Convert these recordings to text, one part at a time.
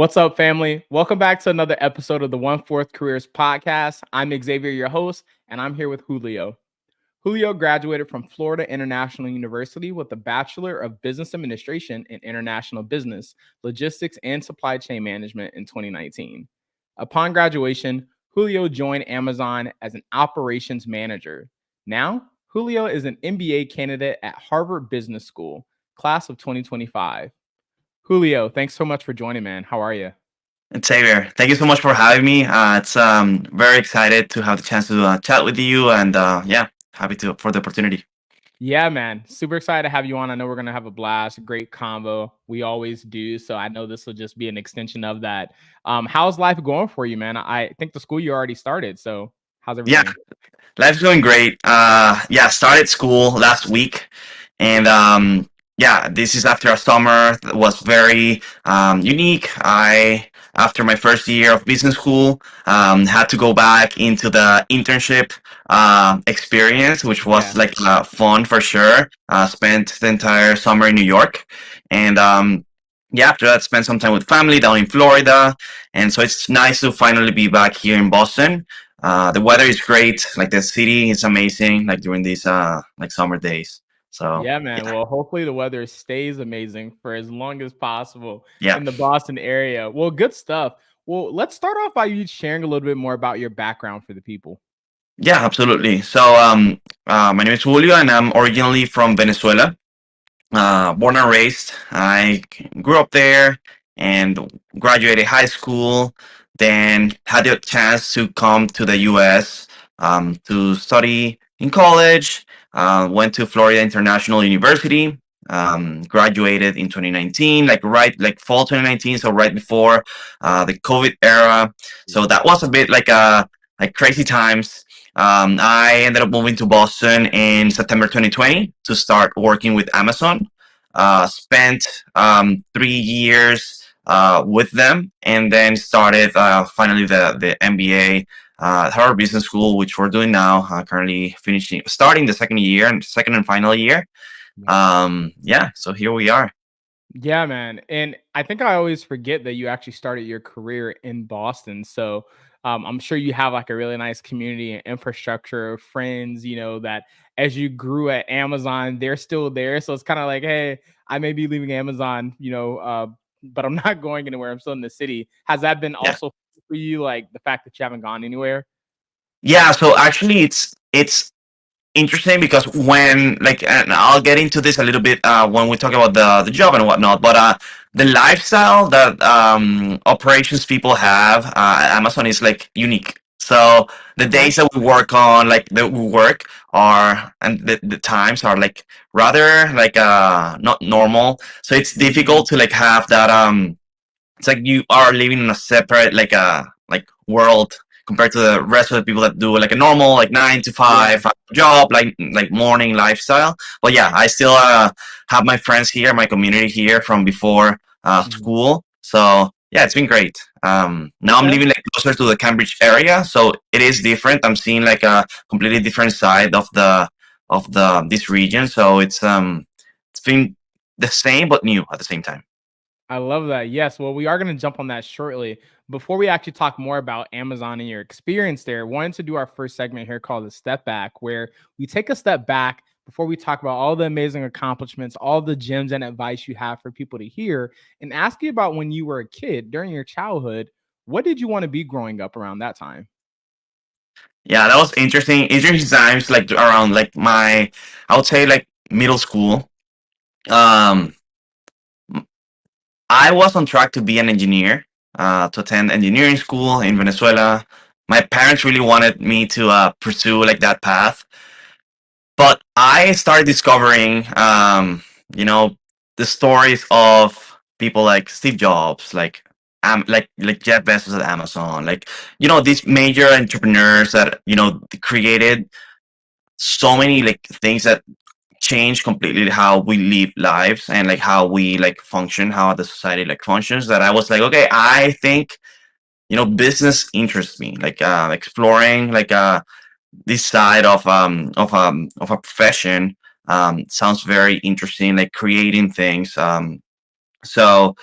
What's up, family? Welcome back to another episode of the One Fourth Careers podcast. I'm Xavier, your host, and I'm here with Julio. Julio graduated from Florida International University with a Bachelor of Business Administration in International Business, Logistics, and Supply Chain Management in 2019. Upon graduation, Julio joined Amazon as an operations manager. Now, Julio is an MBA candidate at Harvard Business School, class of 2025. Julio, thanks so much for joining, man. How are you? And Xavier, thank you so much for having me. It's very excited to have the chance to chat with you, and yeah, happy to for the opportunity. Yeah, man. Super excited to have you on. I know we're going to have a blast, a great combo. We always do. So I know this will just be an extension of that. How's life going for you, man? I think the school you already started. So how's Yeah, everything? life's going great. Yeah, started school last week, and yeah, this is after a summer that was very unique. I After my first year of business school, had to go back into the internship experience, which was Yeah. like fun for sure. Spent the entire summer in New York, and yeah, after that, spent some time with family down in Florida, and so it's nice to finally be back here in Boston. The weather is great. Like the city is amazing. Like during these like summer days. So Yeah, man. yeah, Well, hopefully the weather stays amazing for as long as possible yeah, in the Boston area. Well, good stuff. Well, let's start off by you sharing a little bit more about your background for the people. yeah, absolutely. So my name is Julio, and I'm originally from Venezuela. Born and raised. I grew up there and graduated high school. Then had the chance to come to the U.S. To study in college. Went to Florida International University. Graduated in 2019, like fall 2019, so right before the COVID era. So that was a bit like crazy times. I ended up moving to Boston in September 2020 to start working with Amazon. Spent 3 years with them, and then started finally the MBA at Harvard Business School, which we're doing now. Currently starting the second and final year. Yeah, so here we are. Yeah, man. And I think I always forget that you actually started your career in Boston. So I'm sure you have like a really nice community and infrastructure of friends, that as you grew at Amazon, they're still there. So it's kind of like, hey, I may be leaving Amazon, but I'm not going anywhere. I'm still in the city. Has that been Yeah. also for you, like the fact that you haven't gone anywhere? Yeah, so actually it's interesting because when like, and I'll get into this a little bit when we talk about the job and whatnot, but the lifestyle that operations people have at Amazon is like unique. So the Okay. days that we work on, like that we work are, and the times are like rather like not normal. So it's Mhm. difficult to like have that it's like you are living in a separate like world compared to the rest of the people that do like a normal like nine to Yeah. five job, like morning lifestyle. But yeah, I still have my friends here, my community here from before Mhm. school. So yeah, it's been great. Now I'm Okay. living like closer to the Cambridge area, so it is different. I'm seeing like a completely different side of the this region. So it's been the same but new at the same time. I love that. Yes. Well, we are going to jump on that shortly. Before we actually talk more about Amazon and your experience there, wanted to do our first segment here called the Step Back, where we take a step back before we talk about all the amazing accomplishments, all the gems and advice you have for people to hear, and ask you about when you were a kid during your childhood. What did you want to be growing up around that time? Yeah, that was interesting. Interesting times, like around like I would say like middle school. Um, I was on track to be an engineer, to attend engineering school in Venezuela. My parents really wanted me to pursue like that path, but I started discovering, you know, the stories of people like Steve Jobs, like Jeff Bezos at Amazon, like these major entrepreneurs that created so many like things that change completely how we live lives and like how we like function, how the society like functions. That I was like, okay, I think business interests me, like exploring like this side of a profession sounds very interesting, like creating things. So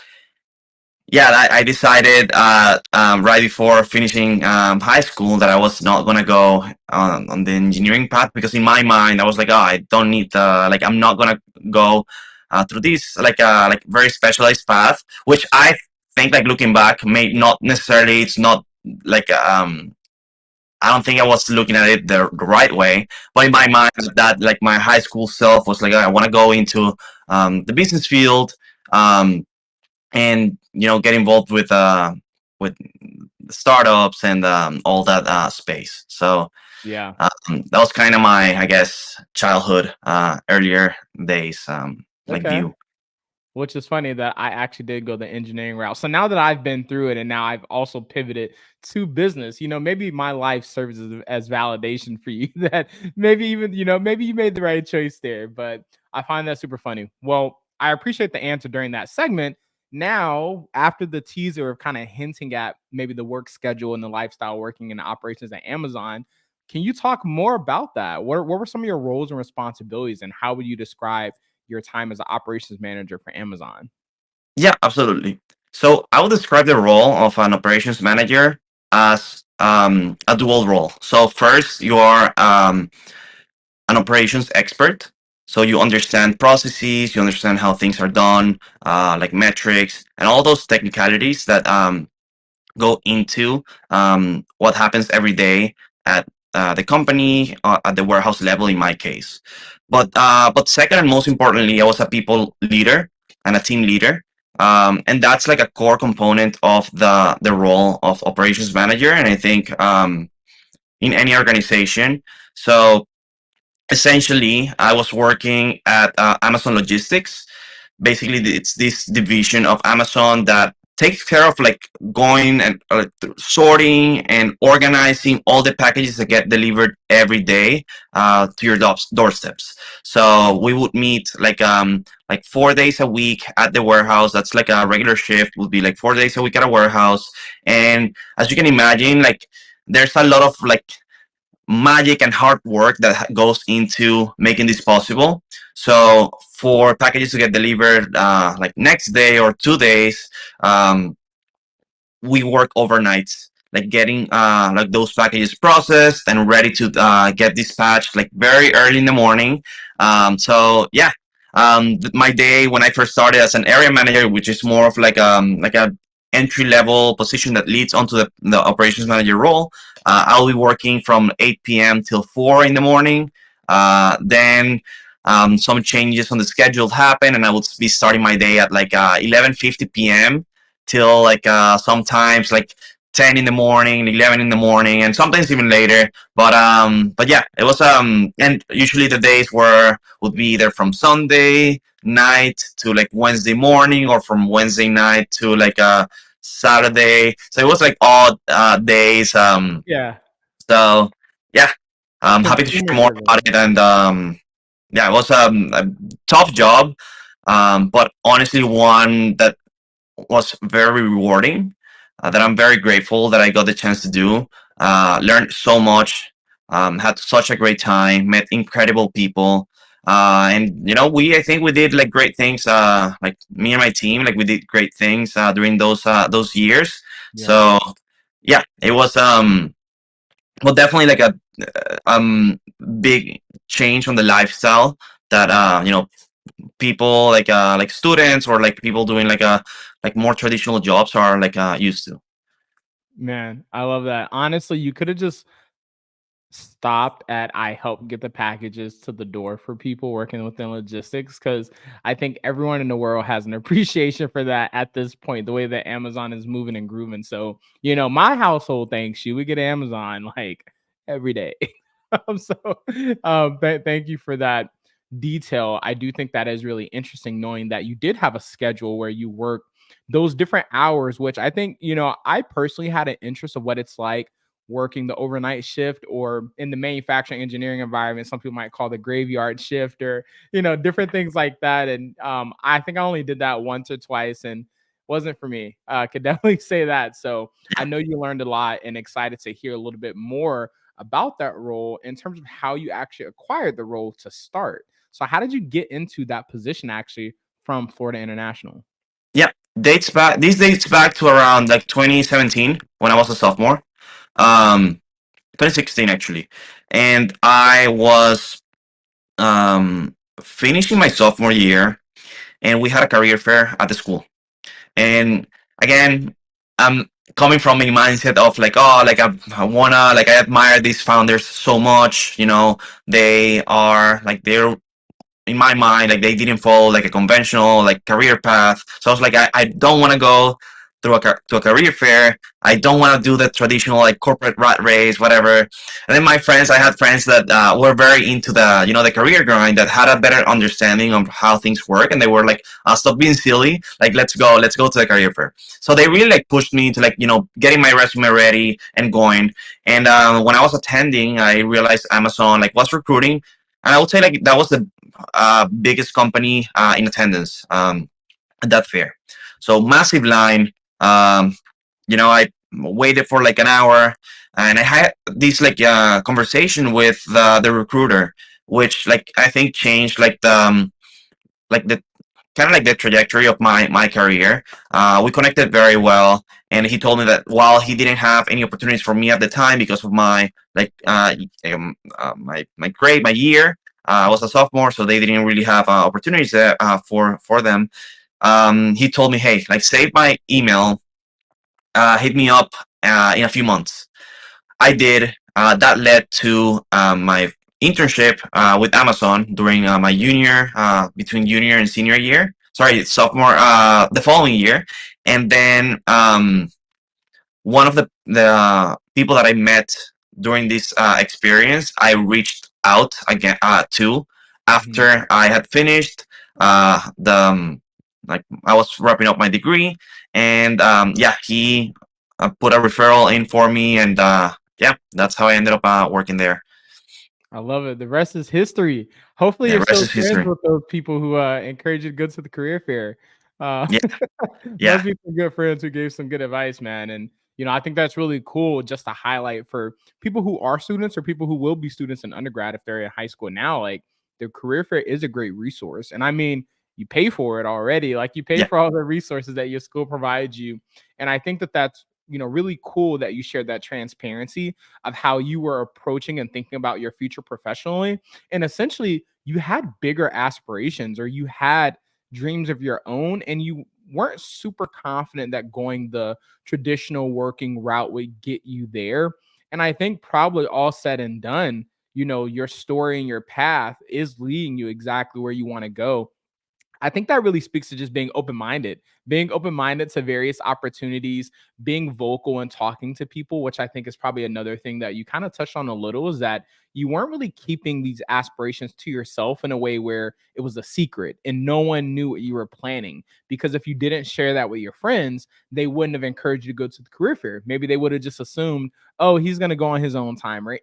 yeah, I decided right before finishing high school that I was not gonna go on the engineering path, because in my mind I was like, oh, I don't need like I'm not gonna go through this like very specialized path, which I think, like looking back, may not necessarily, it's not like I don't think I was looking at it the right way, but in my mind, that like my high school self was like, I want to go into the business field, um, and get involved with startups and all that space. So Yeah. that was kind of my, I guess, childhood, earlier days, like Okay. view. Which is funny that I actually did go the engineering route. So now that I've been through it and now I've also pivoted to business, maybe my life serves as validation for you that maybe even, maybe you made the right choice there. But I find that super funny. Well, I appreciate the answer during that segment. Now, after the teaser of kind of hinting at maybe the work schedule and the lifestyle working in the operations at Amazon, can you talk more about that? What were some of your roles and responsibilities, and how would you describe your time as an operations manager for Amazon? Yeah, absolutely. So I would describe the role of an operations manager as a dual role. So first, you are an operations expert. So you understand processes, you understand how things are done, like metrics and all those technicalities that go into what happens every day at the company, at the warehouse level in my case. But second and most importantly, I was a people leader and a team leader. And that's like a core component of the role of operations manager. And I think in any organization. So essentially, I was working at Amazon Logistics. Basically, it's this division of Amazon that takes care of like going and sorting and organizing all the packages that get delivered every day to your doorsteps. So we would meet like 4 days a week at the warehouse. That's like a regular shift. Would be like 4 days a week at a warehouse. And as you can imagine, like there's a lot of like magic and hard work that goes into making this possible. So for packages to get delivered like next day or 2 days, um, we work overnights, like getting like those packages processed and ready to get dispatched like very early in the morning. So yeah, my day when I first started as an area manager, which is more of like a entry level position that leads onto the operations manager role. I'll be working from 8 p.m. till 4 in the morning. Then some changes on the schedule happen, and I would be starting my day at like 11:50 p.m. till like sometimes like 10 in the morning, 11 in the morning, and sometimes even later. But yeah, it was and usually the days were would be either from Sunday night to like Wednesday morning, or from Wednesday night to like Saturday. So it was like odd days. Yeah. So yeah, I'm happy to share Consumer more about driven. it. And yeah, it was a tough job, but honestly one that was very rewarding, that I'm very grateful that I got the chance to do. Learned so much, had such a great time, met incredible people. And I think we did like great things. Like me and my team, like we did great things during those years. Yeah. So yeah, it was well, definitely like a big change on the lifestyle that people like students or like people doing like a like more traditional jobs are like used to. Man, I love that. Honestly, you could have just stopped at I help get the packages to the door for people working within logistics, because I think everyone in the world has an appreciation for that at this point, the way that Amazon is moving and grooving. So, my household thanks you. We get Amazon like every day. So, thank you for that detail. I do think that is really interesting, knowing that you did have a schedule where you work those different hours, which I think, I personally had an interest of what it's like working the overnight shift, or in the manufacturing engineering environment, some people might call the graveyard shift, or different things like that. And I think I only did that once or twice, and wasn't for me. Could definitely say that. So I know you learned a lot, and excited to hear a little bit more about that role in terms of how you actually acquired the role to start. So how did you get into that position actually from Florida International? Yeah. Dates back to around like 2017 when I was a sophomore. Um, 2016 actually, and I was finishing my sophomore year, and we had a career fair at the school. And again, I'm coming from a mindset of like, oh, like I wanna, like I admire these founders so much. They are like they're in my mind, like they didn't follow like a conventional like career path. So I was like, I don't want to go through to a career fair. I don't want to do the traditional like corporate rat race, whatever. And then I had friends that were very into the career grind, that had a better understanding of how things work, and they were like, stop being silly, like let's go to the career fair. So they really like pushed me to like getting my resume ready and going. And when I was attending, I realized Amazon like was recruiting, and I would say like that was the biggest company in attendance at that fair. So massive line. I waited for like an hour, and I had this like conversation with the recruiter, which like I think changed like the kind of like the trajectory of my career. We connected very well, and he told me that while he didn't have any opportunities for me at the time because of my like my grade, my year, I was a sophomore, so they didn't really have opportunities there for them. He told me, hey, like save my email, hit me up in a few months. I did. That led to my internship with Amazon during my between junior and senior year. Sorry, sophomore, the following year. And then one of the people that I met during this experience, I reached out again to Mhm. after I had finished the like I was wrapping up my degree, and yeah, he put a referral in for me, and yeah, that's how I ended up working there. I love it. The rest is history. Hopefully, The you're rest still is friends history. with those people who encourage you to go to the career fair. Uh, Yeah, must yeah, be some good friends who gave some good advice, man. And I think that's really cool just to highlight for people who are students or people who will be students in undergrad if they're in high school now. Like the career fair is a great resource, and I mean, you pay for it already. Like you pay yeah, for all the resources that your school provides you, and I think that that's really cool that you shared that transparency of how you were approaching and thinking about your future professionally. And essentially, you had bigger aspirations or you had dreams of your own, and you weren't super confident that going the traditional working route would get you there. And I think probably all said and done, your story and your path is leading you exactly where you want to go. I think that really speaks to just being open minded to various opportunities, being vocal and talking to people, which I think is probably another thing that you kind of touched on a little is that you weren't really keeping these aspirations to yourself in a way where it was a secret and no one knew what you were planning. Because if you didn't share that with your friends, they wouldn't have encouraged you to go to the career fair. Maybe they would have just assumed, oh, he's going to go on his own time, right?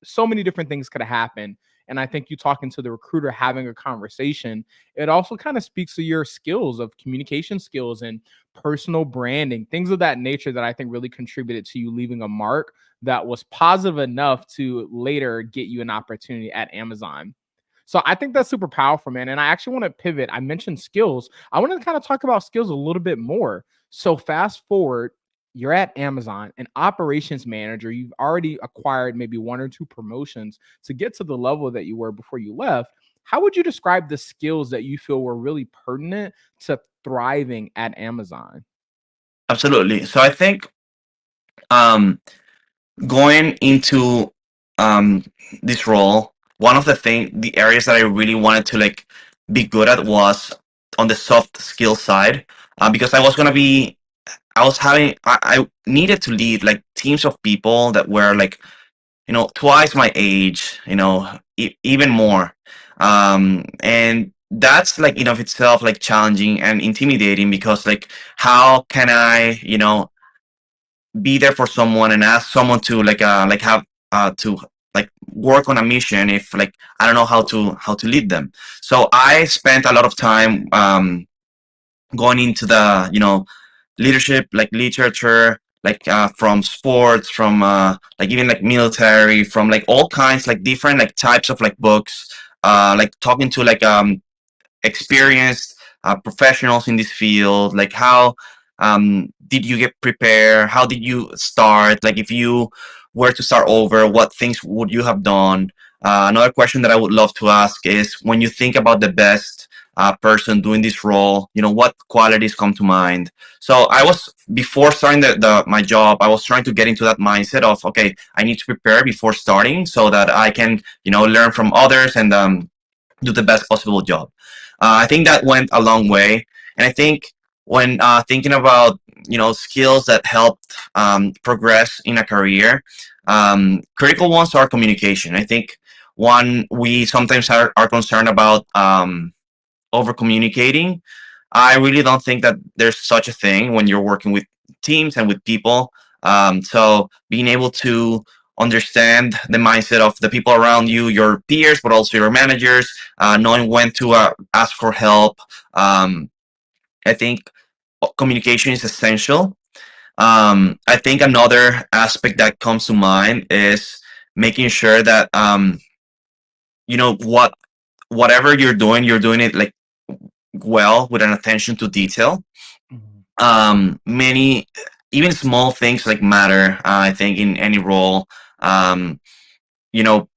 So many different things could have happened. And I think you talking to the recruiter, having a conversation, it also kind of speaks to your skills of communication skills and personal branding, things of that nature that I think really contributed to you leaving a mark that was positive enough to later get you an opportunity at Amazon. So I think that's super powerful, man. And I actually want to pivot. I mentioned skills. I want to kind of talk about skills a little bit more. So fast forward, you're at Amazon, an operations manager. You've already acquired maybe one or two promotions to get to the level that you were before you left. How would you describe the skills that you feel were really pertinent to thriving at Amazon? absolutely. So I think um, going into um, this role, one of the areas that I really wanted to like be good at was on the soft skill side, because I was having, I needed to lead like teams of people that were like, twice my age, even more. And that's like, of itself, like challenging and intimidating, because like, how can I, be there for someone and ask someone to like have to like work on a mission if like I don't know how to lead them. So I spent a lot of time going into the leadership like literature, like from sports, from like even like military, from like all kinds, like different like types of like books, like talking to like experienced professionals in this field? Like, how did you get prepared? How did you start? Like, if you were to start over, what things would you have done? Another question that I would love to ask is, when you think about the best person doing this role, what qualities come to mind? So I was, before starting my job, I was trying to get into that mindset of, okay, I need to prepare before starting so that I can, learn from others and do the best possible job. I think that went a long way. And I think when thinking about, skills that helped progress in a career, critical ones are communication. I think one, we sometimes are concerned about over communicating. I really don't think that there's such a thing when you're working with teams and with people. So being able to understand the mindset of the people around you, your peers, but also your managers, knowing when to ask for help. I think communication is essential. I think another aspect that comes to mind is making sure that whatever you're doing it like well, with an attention to detail. Mhm. Many, even small things like matter. I think in any role, um, you know,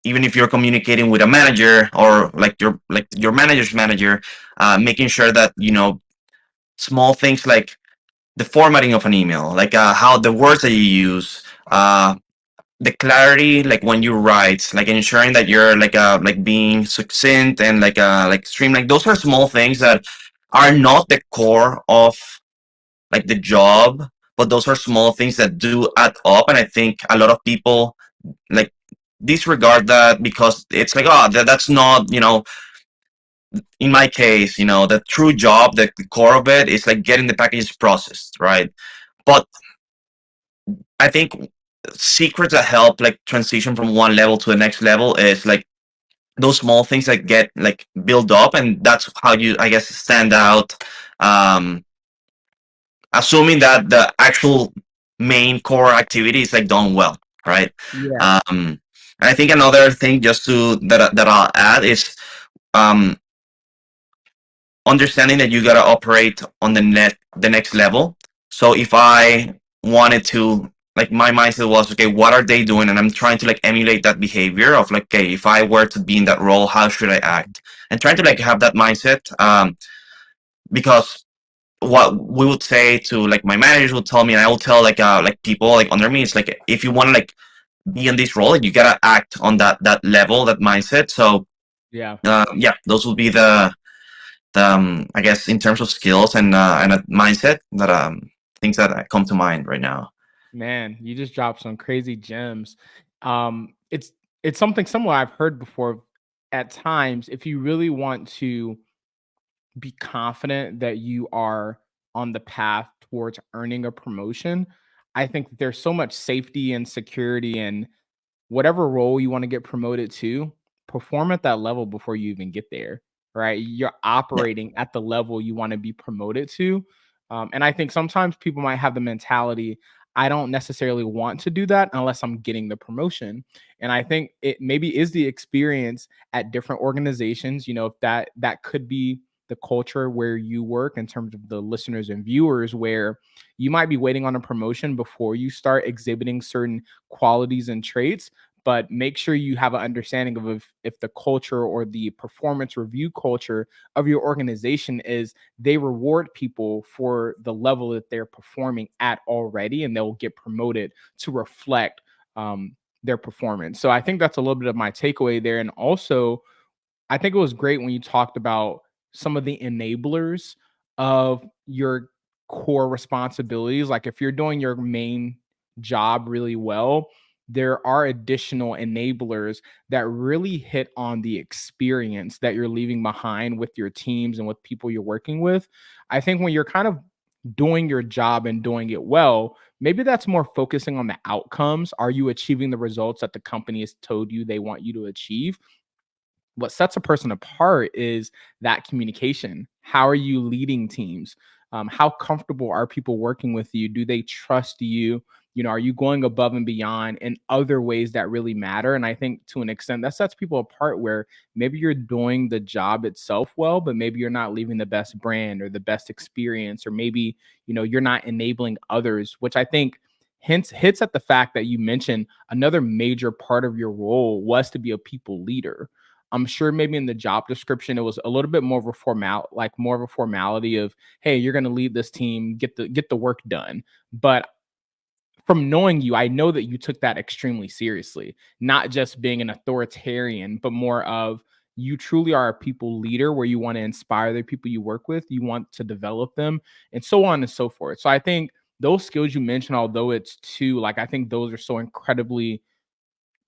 even if you're communicating with a manager or like your manager's manager, making sure that small things like the formatting of an email, like how the words that you use, the clarity, like when you write, like ensuring that you're like being succinct and like stream. Like those are small things that are not the core of like the job, but those are small things that do add up. And I think a lot of people like disregard that because it's like, oh, that's not, in my case, the true job, the core of it is like getting the packages processed, right? But I think secrets that help like transition from one level to the next level is like those small things that get like build up, and that's how you, I guess, stand out. Um, Assuming that the actual main core activity is like done well, right? Yeah. And I think another thing just to that I'll add is um, understanding that you gotta operate on the next level. So if I wanted to, like, my mindset was, okay, what are they doing, and I'm trying to like emulate that behavior of like, okay, if I were to be in that role, how should I act, and trying to like have that mindset, because what we would say to like my managers would tell me, and I will tell like people like under me, it's like, if you want to like be in this role, like, you gotta act on that level, that mindset. So Yeah. yeah, those would be the I guess in terms of skills and a mindset that things that come to mind right now. Man, you just dropped some crazy gems. It's something similar I've heard before. At times, if you really want to be confident that you are on the path towards earning a promotion, I think that there's so much safety and security in whatever role you want to get promoted to, perform at that level before you even get there, right? You're Yeah, operating at the level you want to be promoted to. And I think sometimes people might have the mentality, I don't necessarily want to do that unless I'm getting the promotion. And I think it maybe is the experience at different organizations, if that could be the culture where you work in terms of the listeners and viewers, where you might be waiting on a promotion before you start exhibiting certain qualities and traits, but make sure you have an understanding of if the culture or the performance review culture of your organization is they reward people for the level that they're performing at already, and they'll get promoted to reflect their performance. So I think that's a little bit of my takeaway there. And also, I think it was great when you talked about some of the enablers of your core responsibilities. Like if you're doing your main job really well, there are additional enablers that really hit on the experience that you're leaving behind with your teams and with people you're working with. I think when you're kind of doing your job and doing it well, maybe that's more focusing on the outcomes. Are you achieving the results that the company has told you they want you to achieve? What sets a person apart is that communication. How are you leading teams? How comfortable are people working with you? Do they trust you? are you going above and beyond in other ways that really matter? And I think to an extent that sets people apart, where maybe you're doing the job itself well, but maybe you're not leaving the best brand or the best experience, or maybe, you're not enabling others, which I think hits at the fact that you mentioned another major part of your role was to be a people leader. I'm sure maybe in the job description it was a little bit more of a more of a formality of, hey, you're going to lead this team, get the work done. But from knowing you, I know that you took that extremely seriously, not just being an authoritarian, but more of, you truly are a people leader where you want to inspire the people you work with, you want to develop them, and so on and so forth. So I think those skills you mentioned, although it's two, like, I think those are so incredibly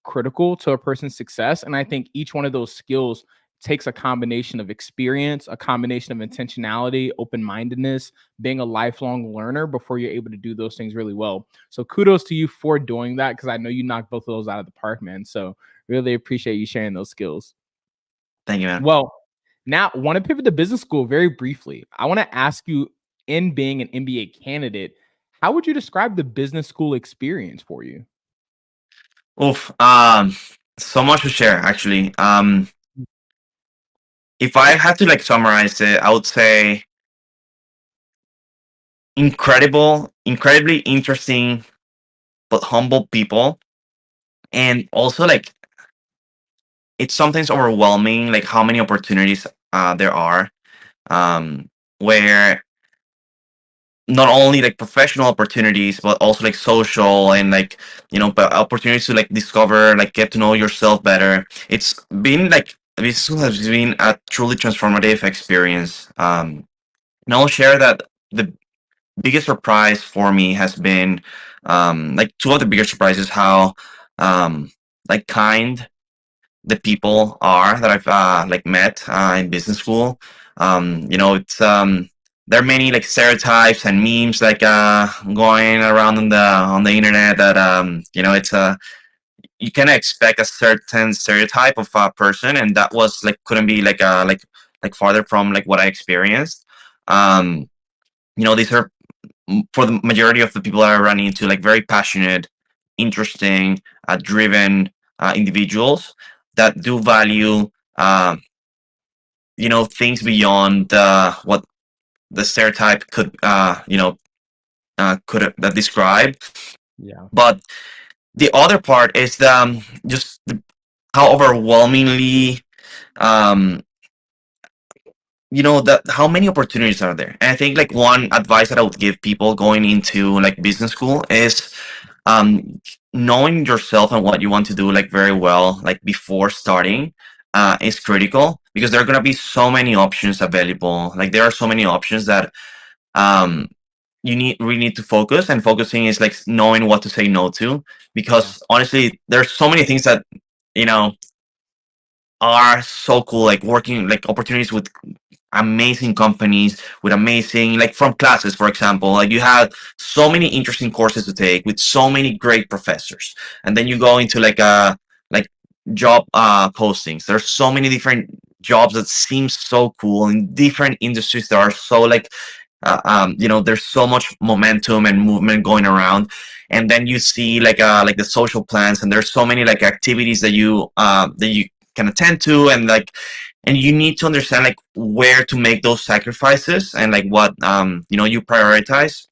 critical to a person's success. And I think each one of those skills takes a combination of experience, a combination of intentionality, open mindedness, being a lifelong learner before you're able to do those things really well. So kudos to you for doing that, because I know you knocked both of those out of the park, man. So really appreciate you sharing those skills. Thank you, man. Well, now I want to pivot to business school very briefly. I want to ask you, in being an MBA candidate, how would you describe the business school experience for you? Oof. So much to share actually. If I had to like summarize it, I would say incredibly interesting but humble people, and also like it's sometimes overwhelming like how many opportunities there are, where not only like professional opportunities but also like social and like but opportunities to like discover, like get to know yourself better. It's been like this has been a truly transformative experience. And I'll share that the biggest surprise for me has been, like two of the biggest surprises, how like kind the people are that I've like met in business school. It's there are many like stereotypes and memes like going around on the internet that it's you can expect a certain stereotype of a person, and that was like couldn't be like farther from like what I experienced. Um, these are for the majority of the people that I run into, like very passionate, interesting, driven individuals that do value, things beyond what the stereotype could describe. Yeah. But the other part is just how overwhelmingly um, that how many opportunities are there. And I think like one advice that I would give people going into like business school is um knowing yourself and what you want to do like very well, like before starting, is critical, because there are going to be so many options available. Like there are so many options that um you really need to focus, and focusing is like knowing what to say no to, Yeah. because honestly there's so many things that you know are so cool, like working like opportunities with amazing companies, with amazing, like from classes, for example, like you have so many interesting courses to take with so many great professors. And then you go into like job postings. There's so many different jobs that seem so cool in different industries that are so like there's so much momentum and movement going around. And then you see like the social plans, and there's so many like activities that you can attend to, and you need to understand like where to make those sacrifices, and like what you prioritize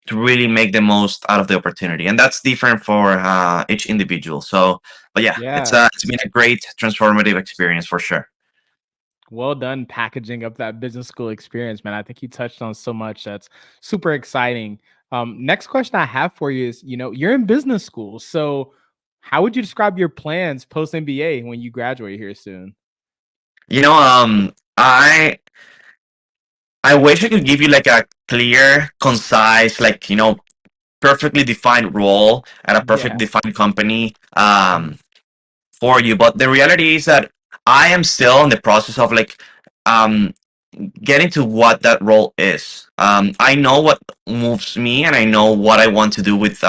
to really make the most out of the opportunity. And that's different for each individual. So but yeah, Yeah. it's been a great transformative experience for sure. Well done packaging up that business school experience, man. I think you touched on so much that's super exciting. Next question I have for you is, you're in business school. So how would you describe your plans post MBA when you graduate here soon? you know I wish I could give you like a clear, concise, like perfectly defined role at a perfect Yeah. defined company Mhm. for you. But the reality is that I am still in the process of like um getting to what that role is. I know what moves me, and I know what I want to do with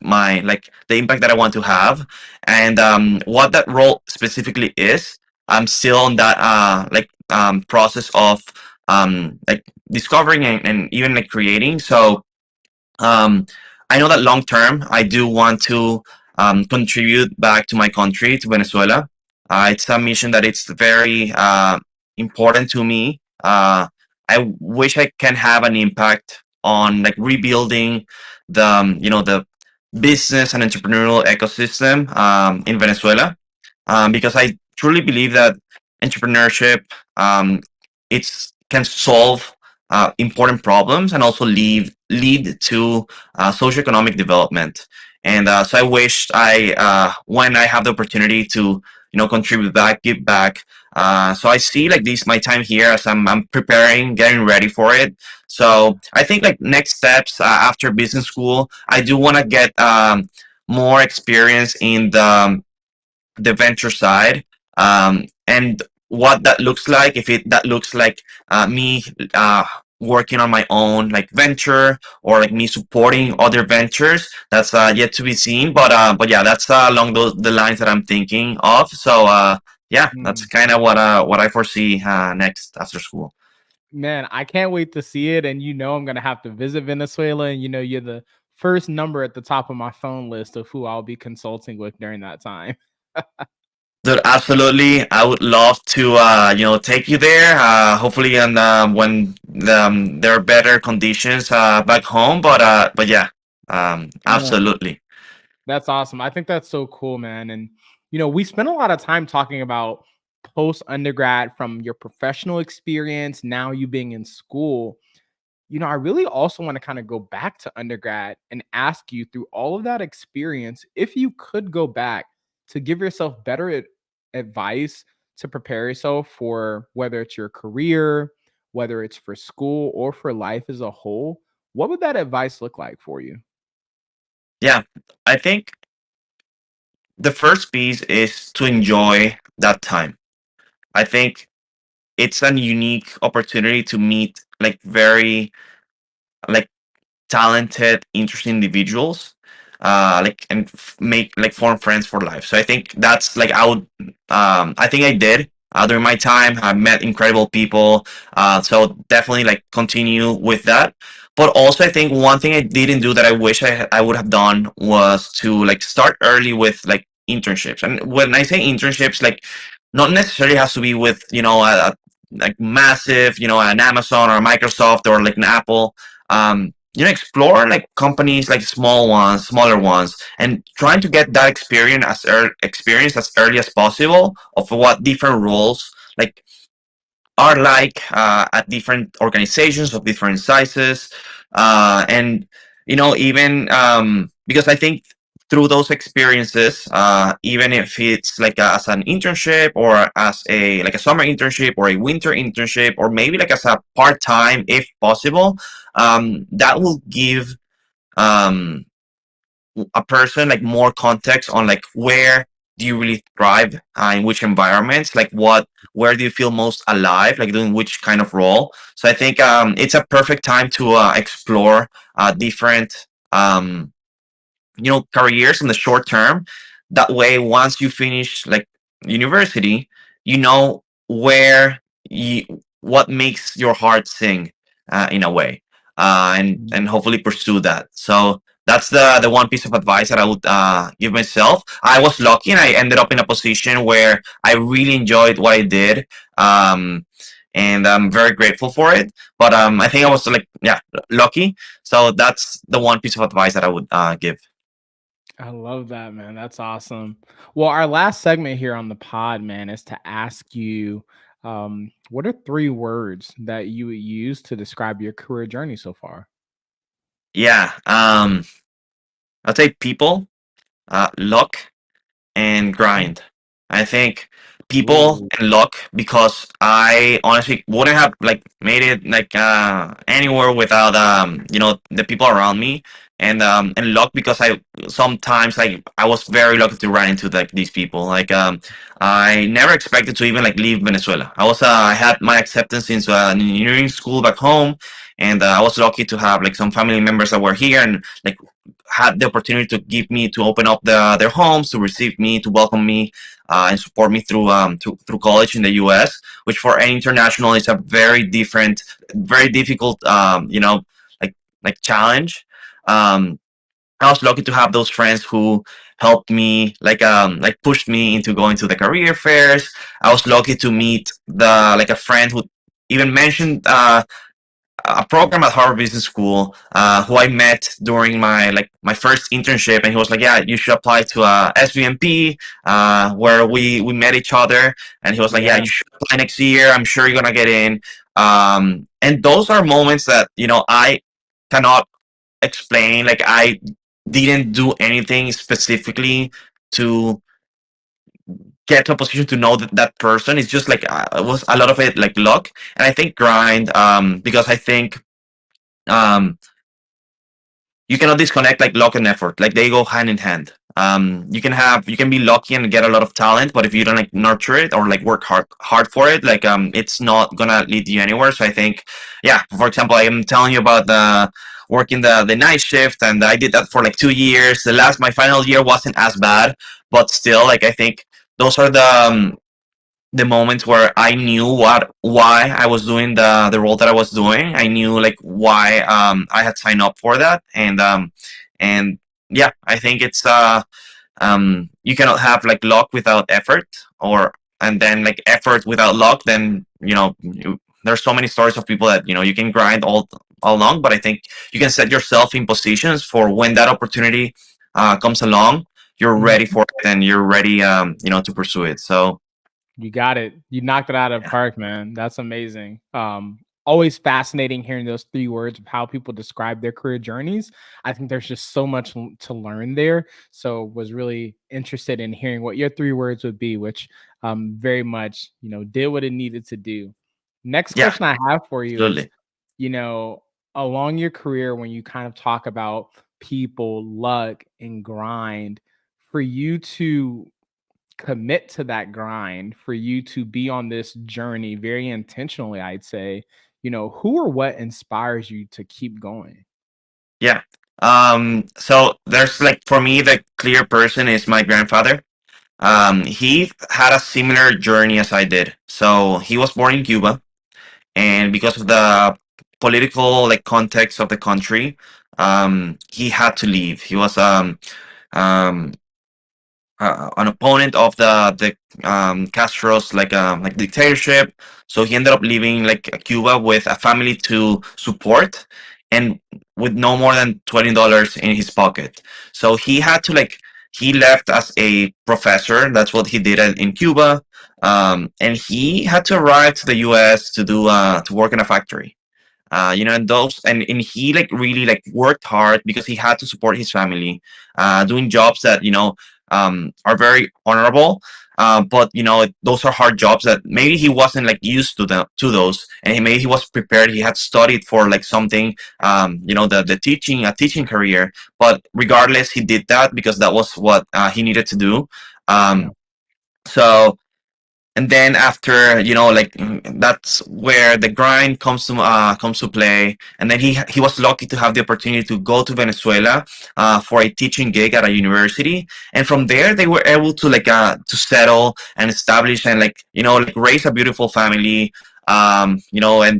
my like the impact that I want to have, and what that role specifically is. I'm still on that process of like discovering and even like creating. So um I know that long term, I do want to contribute back to my country, to Venezuela. It's a mission that it's very important to me. I wish I can have an impact on like rebuilding the business and entrepreneurial ecosystem in Venezuela, because I truly believe that entrepreneurship it's can solve important problems and also lead to socioeconomic development. And so I wish when I have the opportunity to contribute back, give back. So I see like this my time here as I'm preparing, getting ready for it. So I think like next steps after business school, I do want to get more experience in the venture side, and what that looks like. If it that looks like me working on my own like venture, or like me supporting other ventures, that's yet to be seen. But yeah, that's along the lines that I'm thinking of. So yeah, that's Mm. kind of what I foresee next after school. Man, I can't wait to see it. And I'm gonna have to visit Venezuela. And you're the first number at the top of my phone list of who I'll be consulting with during that time. Dude, absolutely. I would love to, take you there. Hopefully, and when there are better conditions back home. But yeah, Man, absolutely. that's awesome. I think that's so cool, man. And we spent a lot of time talking about post undergrad from your professional experience, now you being in school. I really also want to kind of go back to undergrad and ask you through all of that experience, if you could go back to give yourself better advice to prepare yourself for whether it's your career, whether it's for school or for life as a whole, what would that advice look like for you? Yeah, I think the first piece is to enjoy that time. I think it's a unique opportunity to meet like very like talented, interesting individuals, and make like form friends for life. So I think that's like I think I did during my time. I met incredible people. So definitely like continue with that. But also, I think one thing I didn't do that I wish I would have done was to like start early with like internships. And when I say internships, like not necessarily has to be with like massive, an Amazon or a Microsoft or like an Apple. Explore like companies like smaller ones, and trying to get that experience as early as possible of what different roles like are like at different organizations of different sizes, and even because I think through those experiences, even if it's like as an internship or as a like a summer internship or a winter internship or maybe like as a part-time if possible, that will give um, a person like more context on like where do you really thrive, in which environments, like where do you feel most alive, like doing which kind of role. So I think it's a perfect time to explore different careers in the short term. That way, once you finish like university, you know where you what makes your heart sing, in a way, and hopefully pursue that. So that's the one piece of advice that I would give myself. I was lucky and I ended up in a position where I really enjoyed what I did, and I'm very grateful for it. But I think I was like, yeah, lucky. So that's the one piece of advice that I would give. I love that, man. That's awesome. Well, our last segment here on the pod, man, is to ask you, what are three words that you would use to describe your career journey so far? Yeah, I'll say people, luck, and Okay. grind. I think people Ooh. and luck, because I honestly wouldn't have like made it like anywhere without the people around me, and luck because I sometimes like I was very lucky to run into like these people. Like I never expected to even like leave Venezuela. I had my acceptance into an engineering school back home, and I was lucky to have like some family members that were here and like had the opportunity to give me to open up their homes to receive me, to welcome me, and support me through college in the U.S., which for an international is a very different, very difficult like challenge. Um, I was lucky to have those friends who helped me, like pushed me into going to the career fairs. I was lucky to meet the like a friend who even mentioned a program at Harvard Business School, who I met during my first internship, and he was like, "Yeah, you should apply to SVMP," where we met each other, and he was like, "Yeah, Yeah, you should apply next year. I'm sure you're gonna get in." And those are moments that I cannot explain. Like I didn't do anything specifically to get to a position to know that person. It's just like it was a lot of it like luck, and I think grind. Because I think um you cannot disconnect like luck and effort. Like they go hand in hand. You can be lucky and get a lot of talent, but if you don't like nurture it or like work hard for it, like it's not gonna lead you anywhere. So I think, yeah, for example, I am telling you about the working the night shift, and I did that for like 2 years. My final year wasn't as bad, but still, like I think those are the moments where I knew why I was doing the role that I was doing. I knew like why I had signed up for that, and yeah, I think it's you cannot have like luck without effort, or and then like effort without luck. Then there's so many stories of people that you can grind all along, but I think you can set yourself in positions for when that opportunity comes along. You're ready mhm. for it, and you're ready to pursue it. So You got it. You knocked it out of the yeah. park, man. That's amazing. Always fascinating hearing those three words of how people describe their career journeys. I think there's just so much to learn there. So was really interested in hearing what your three words would be, which very much, did what it needed to do. Next Yeah, question I have for you is, absolutely. you know, along your career, when you kind of talk about people, luck, and grind, for you to commit to that grind, for you to be on this journey very intentionally, I'd say, who or what inspires you to keep going? Yeah. So there's like for me the clear person is my grandfather. He had a similar journey as I did. So he was born in Cuba, and because of the political like context of the country, he had to leave. He was um an opponent of the Castro's like dictatorship. So he ended up leaving like Cuba with a family to support, and with no more than $20 in his pocket. So he had to like he left as a professor. That's what he did in Cuba, and he had to arrive to the U.S. to work in a factory. And those and he like really like worked hard because he had to support his family, doing jobs that are very honorable, but those are hard jobs that maybe he wasn't like used to those, and maybe he was prepared. He had studied for like something, the teaching a teaching career, but regardless, he did that because that was what he needed to do. Yeah. Um, so and then after that's where the grind comes to play. And then he was lucky to have the opportunity to go to Venezuela for a teaching gig at a university, and from there they were able to to settle and establish and like raise a beautiful family. And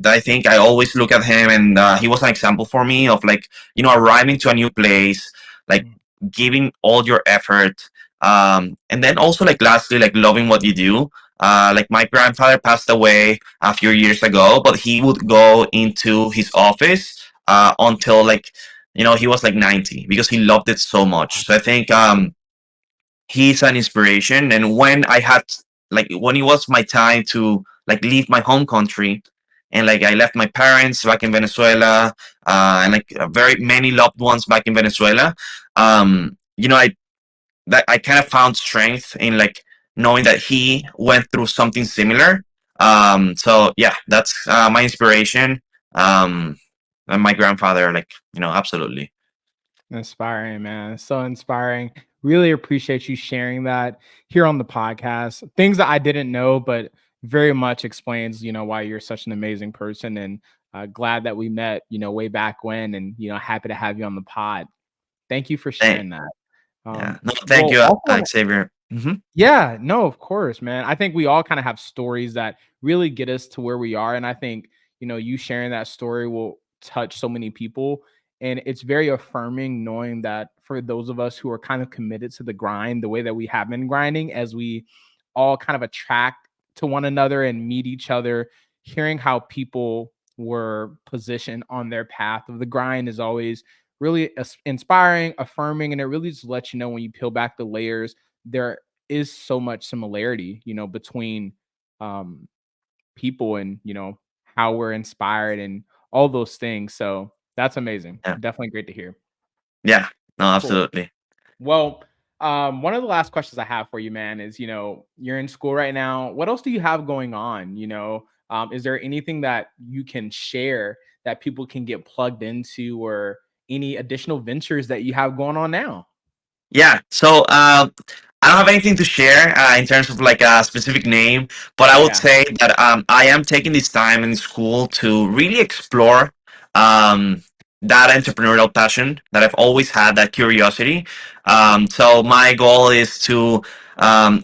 I think I always look at him, and he was an example for me of like arriving to a new place, like Mm. giving all your effort, and then also like lastly like loving what you do. Like my grandfather passed away a few years ago, but he would go into his office until he was like 90 because he loved it so much. So I think he's an inspiration. And when I had when it was my time to like leave my home country, and like I left my parents back in Venezuela, and like very many loved ones back in Venezuela, I kind of found strength in like knowing that he went through something similar. So yeah, that's my inspiration. Um, and my grandfather, absolutely. Inspiring, man. So inspiring. Really appreciate you sharing that here on the podcast. Things that I didn't know, but very much explains, why you're such an amazing person. And glad that we met, way back when, and happy to have you on the pod. Thank you for Thank, sharing that. yeah, no, thank Well, you, also, Xavier. yeah, no, of course, man. I think we all kind of have stories that really get us to where we are. And I think, you sharing that story will touch so many people. And it's very affirming knowing that for those of us who are kind of committed to the grind, the way that we have been grinding, as we all kind of attract to one another and meet each other, hearing how people were positioned on their path of the grind is always really inspiring, affirming, and it really just lets you know when you peel back the layers, there is so much similarity, between um, people and, how we're inspired and all those things. So that's amazing. Yeah. Definitely great to hear. Yeah. No, Cool. absolutely. Well, one of the last questions I have for you, man, is you're in school right now. What else do you have going on? Is there anything that you can share that people can get plugged into, or any additional ventures that you have going on now? Yeah. So I don't have anything to share in terms of like a specific name, but I would Yeah. say that I am taking this time in school to really explore um, that entrepreneurial passion that I've always had, that curiosity. So my goal is to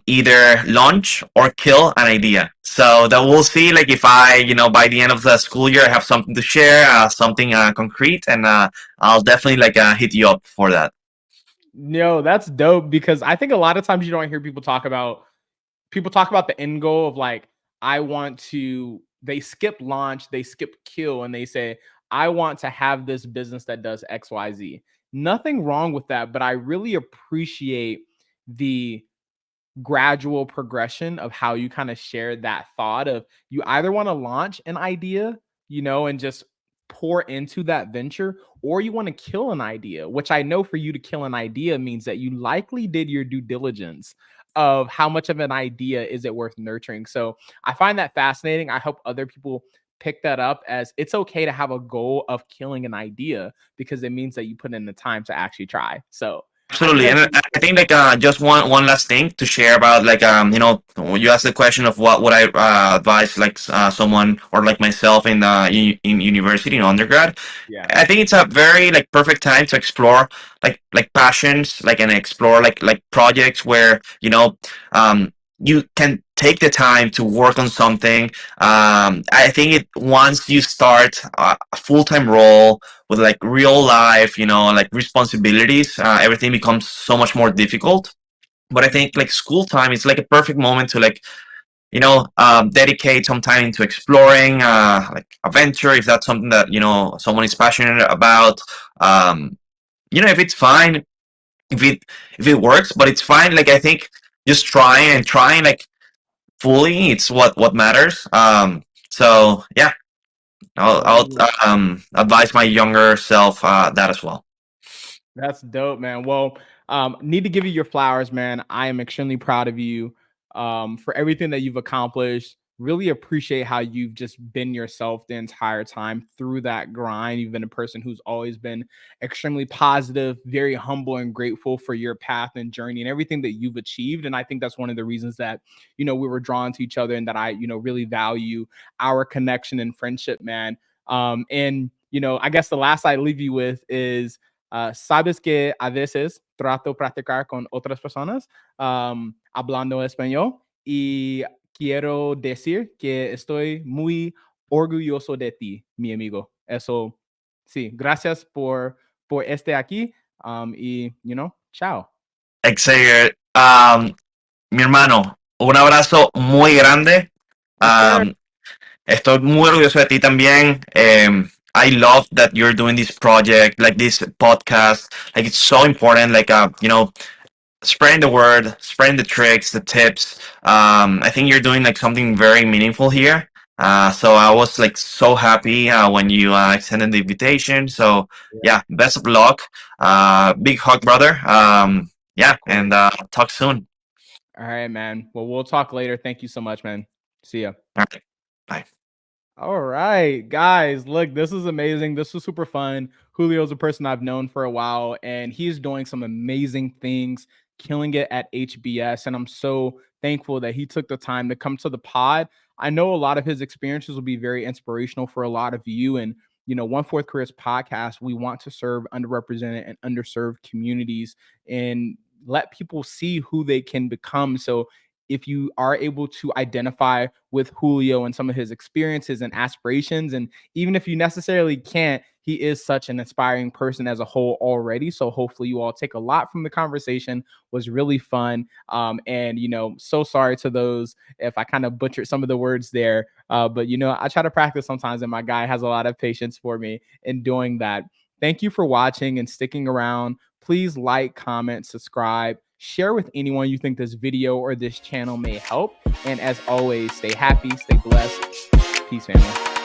either launch or kill an idea. So that we'll see, like if I, by the end of the school year, I have something to share, something concrete, and I'll definitely like hit you up for that. No, that's dope, because I think a lot of times you don't hear people talk about the end goal of like, I want to, they skip launch, they skip kill, and they say, I want to have this business that does XYZ. Nothing wrong with that, but I really appreciate the gradual progression of how you kind of share that thought of, you either want to launch an idea, and just pour into that venture, or you want to kill an idea, which I know for you to kill an idea means that you likely did your due diligence of how much of an idea is it worth nurturing. So I find that fascinating. I hope other people pick that up, as it's okay to have a goal of killing an idea, because it means that you put in the time to actually try. So I think Absolutely, that's and really I cool. think like just one last thing to share about like you asked the question of what would I advise like someone or like myself in in university in undergrad. Yeah. I think it's a very like perfect time to explore like passions like and explore like projects where you can take the time to work on something. I think it once you start a full time role with like real life, like responsibilities, everything becomes so much more difficult. But I think like school time is like a perfect moment to like dedicate some time into exploring like a venture if that's something that someone is passionate about. um if it's fine, if it works, but it's fine, like I think just trying like fully, it's what matters. So yeah, I'll Love it. advise my younger self that as well. That's dope, man. Well, need to give you your flowers, man. I am extremely proud of you, for everything that you've accomplished. Really appreciate how you've just been yourself the entire time through that grind. You've been a person who's always been extremely positive, very humble, and grateful for your path and journey and everything that you've achieved. And I think that's one of the reasons that, we were drawn to each other, and that I, really value our connection and friendship, man. And, I guess the last I leave you with is, sabes que a veces trato de practicar con otras personas, hablando español, y quiero decir que estoy muy orgulloso de ti, mi amigo. Eso, sí, gracias por este aquí, y, chao. Xavier, mi hermano, un abrazo muy grande. Yes, sir. Um, Estoy muy orgulloso de ti también. I love that you're doing this project, like this podcast. Like it's so important. Like spreading the word, spreading the tricks, the tips. I think you're doing like something very meaningful here. So I was like so happy when you extended the invitation. So Yeah, yeah, best of luck. Big hug, brother. of Yeah, and course. talk soon. All right, man. Well, we'll talk later. Thank you so much, man. See ya. All right, bye. All right, guys, look, this is amazing. This was super fun. Julio's a person I've known for a while, and he's doing some amazing things, killing it at HBS. And I'm so thankful that he took the time to come to the pod. I know a lot of his experiences will be very inspirational for a lot of you. And, One Fourth Careers podcast, we want to serve underrepresented and underserved communities and let people see who they can become. So, if you are able to identify with Julio and some of his experiences and aspirations, and even if you necessarily can't, he is such an inspiring person as a whole already. So hopefully you all take a lot from the conversation. Was really fun. And so sorry to those if I kind of butchered some of the words there. But I try to practice sometimes, and my guy has a lot of patience for me in doing that. Thank you for watching and sticking around. Please like, comment, subscribe, share with anyone you think this video or this channel may help. And as always, stay happy, stay blessed. Peace, family.